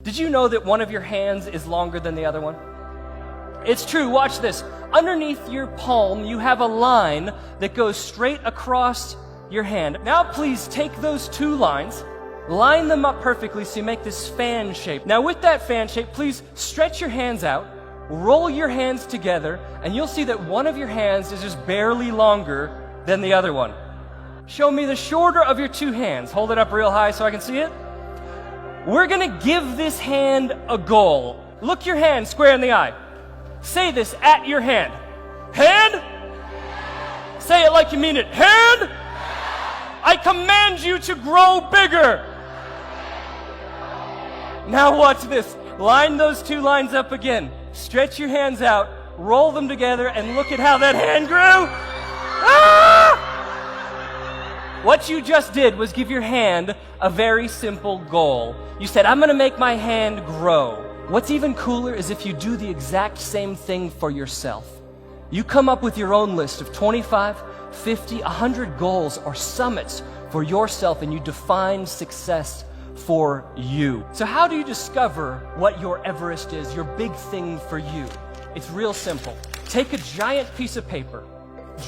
Did you know that one of your hands is longer than the other one? It's true, watch this. Underneath your palm, you have a line that goes straight across your hand. Now please take those two lines, line them up perfectly so you make this fan shape. Now with that fan shape, please stretch your hands out, roll your hands together, and you'll see that one of your hands is just barely longer than the other one. Show me the shorter of your two hands. Hold it up real high so I can see it. We're gonna give this hand a goal. Look your hand square in the eye. Say this at your hand. Hand? Say it like you mean it. Hand? I command you to grow bigger. Now watch this. Line those two lines up again. Stretch your hands out, roll them together, and look at how that hand grew. Ah! What you just did was give your hand a very simple goal. You said, I'm gonna make my hand grow. What's even cooler is if you do the exact same thing for yourself. You come up with your own list of 25, 50, 100 goals or summits for yourself, and you define success for you. So how do you discover what your Everest is, your big thing for you? It's real simple. Take a giant piece of paper,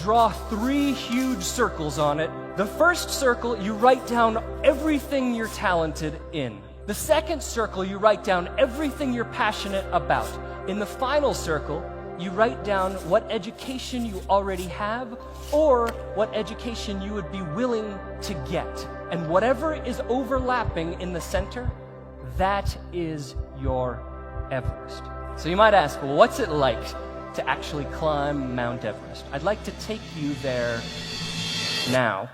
draw 3 huge circles on it. The first circle, you write down everything you're talented in. The second circle, you write down everything you're passionate about. In the final circle, you write down what education you already have or what education you would be willing to get. And whatever is overlapping in the center, that is your Everest. So you might ask, well, what's it like to actually climb Mount Everest? I'd like to take you there now.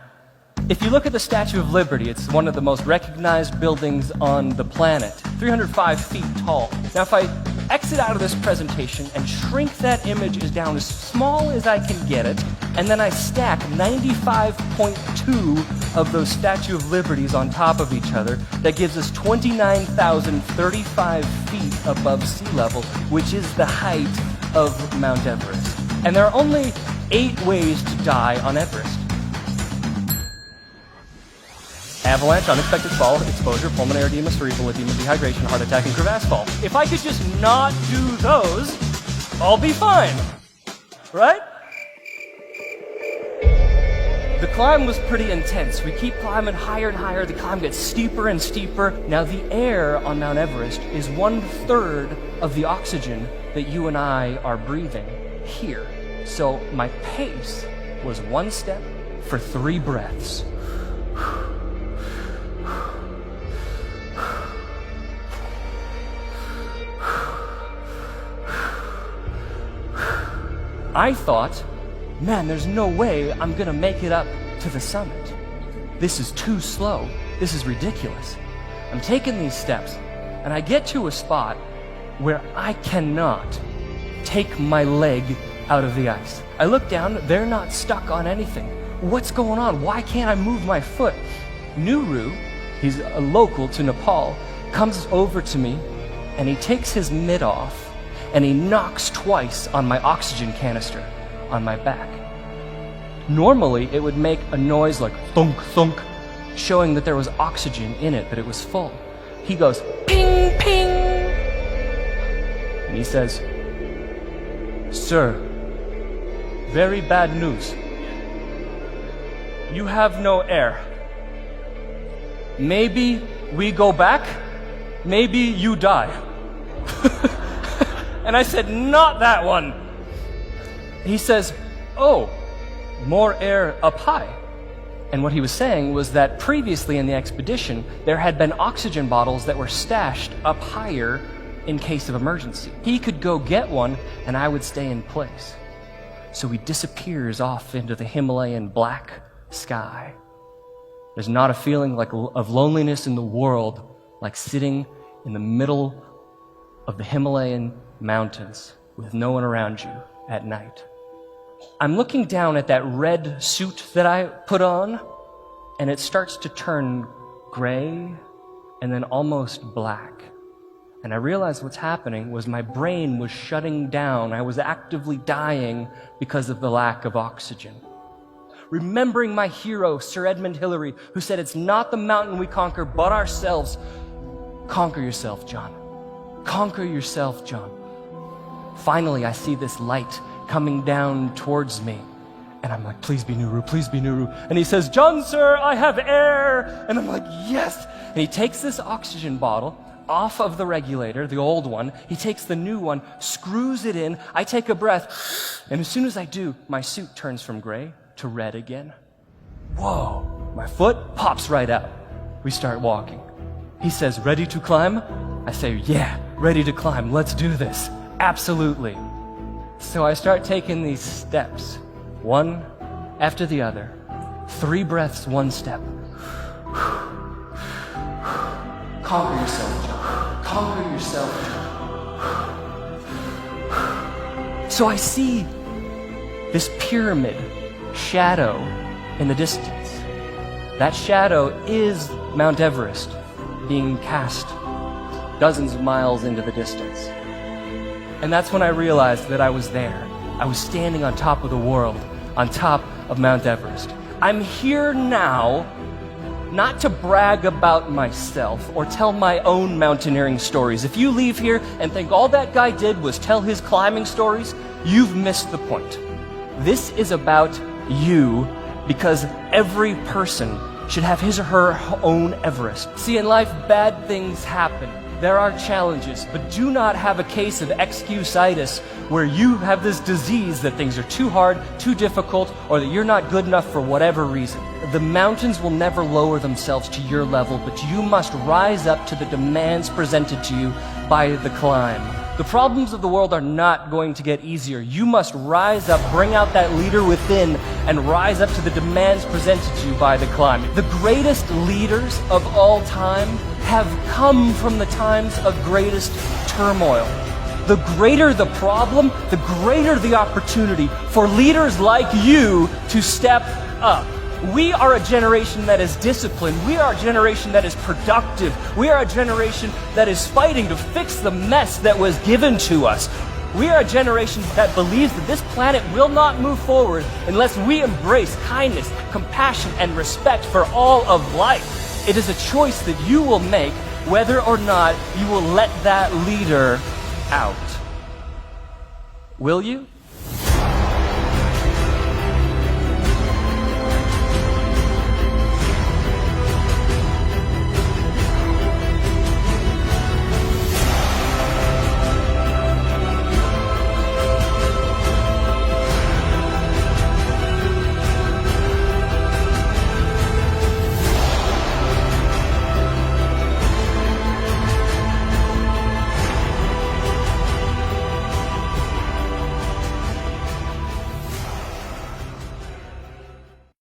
If you look at the Statue of Liberty, it's one of the most recognized buildings on the planet, 305 feet tall. Now, if I exit out of this presentation and shrink that image down as small as I can get it, and then I stack 95.2 of those Statue of Liberties on top of each other, that gives us 29,035 feet above sea level, which is the height of Mount Everest. And there are only 8 ways to die on Everest. Avalanche, unexpected fall, exposure, pulmonary edema, cerebral edema, dehydration, heart attack, and crevasse fall. If I could just not do those, I'll be fine. Right? The climb was pretty intense. We keep climbing higher and higher. The climb gets steeper and steeper. Now, the air on Mount Everest is 1/3 of the oxygen that you and I are breathing here. So my pace was 1 step for 3 breaths. I thought, man, there's no way I'm gonna make it up to the summit. This is too slow. This is ridiculous. I'm taking these steps, and I get to a spot where I cannot take my leg out of the ice. I look down, they're not stuck on anything. What's going on? Why can't I move my foot? Nuru, he's a local to Nepal, comes over to me, and he takes his mitt off, and he knocks twice on my oxygen canister on my back. Normally, it would make a noise like thunk, thunk, showing that there was oxygen in it, that it was full. He goes, ping, ping, and he says, "Sir, very bad news. You have no air. Maybe we go back, maybe you die." And I said, "Not that one." He says, "Oh, more air up high." And what he was saying was that previously in the expedition, there had been oxygen bottles that were stashed up higher in case of emergency. He could go get one, and I would stay in place. So he disappears off into the Himalayan black sky. There's not a feeling of loneliness in the world like sitting in the middle of the Himalayan mountains with no one around you at night. I'm looking down at that red suit that I put on, and it starts to turn gray and then almost black. And I realized what's happening was my brain was shutting down. I was actively dying because of the lack of oxygen. Remembering my hero, Sir Edmund Hillary, who said, "It's not the mountain we conquer, but ourselves," Conquer yourself, John. Conquer yourself, John. Finally, I see this light coming down towards me. And I'm like, please be Nuru, please be Nuru. And he says, John, sir, I have air. And I'm like, yes. And he takes this oxygen bottle off of the regulator, the old one. He takes the new one, screws it in. I take a breath. And as soon as I do, my suit turns from gray to red again. Whoa, my foot pops right out. We start walking. He says, ready to climb? I say, yeah, ready to climb. Let's do this. Absolutely. So I start taking these steps, one after the other. 3 breaths, 1 step. Conquer yourself, John. Conquer yourself, John. So I see this pyramid shadow in the distance. That shadow is Mount Everest being cast dozens of miles into the distance. And that's when I realized that I was there. I was standing on top of the world, on top of Mount Everest. I'm here now, not to brag about myself or tell my own mountaineering stories. If you leave here and think all that guy did was tell his climbing stories, you've missed the point. This is about you, because every person should have his or her own Everest. See, in life, bad things happen. There are challenges, but do not have a case of excusitis where you have this disease that things are too hard, too difficult, or that you're not good enough for whatever reason. The mountains will never lower themselves to your level, but you must rise up to the demands presented to you by the climb. The problems of the world are not going to get easier. You must rise up, bring out that leader within, and rise up to the demands presented to you by the climb. The greatest leaders of all time have come from the times of greatest turmoil. The greater the problem, the greater the opportunity for leaders like you to step up. We are a generation that is disciplined. We are a generation that is productive. We are a generation that is fighting to fix the mess that was given to us. We are a generation that believes that this planet will not move forward unless we embrace kindness, compassion, and respect for all of life. It is a choice that you will make whether or not you will let that leader out. Will you?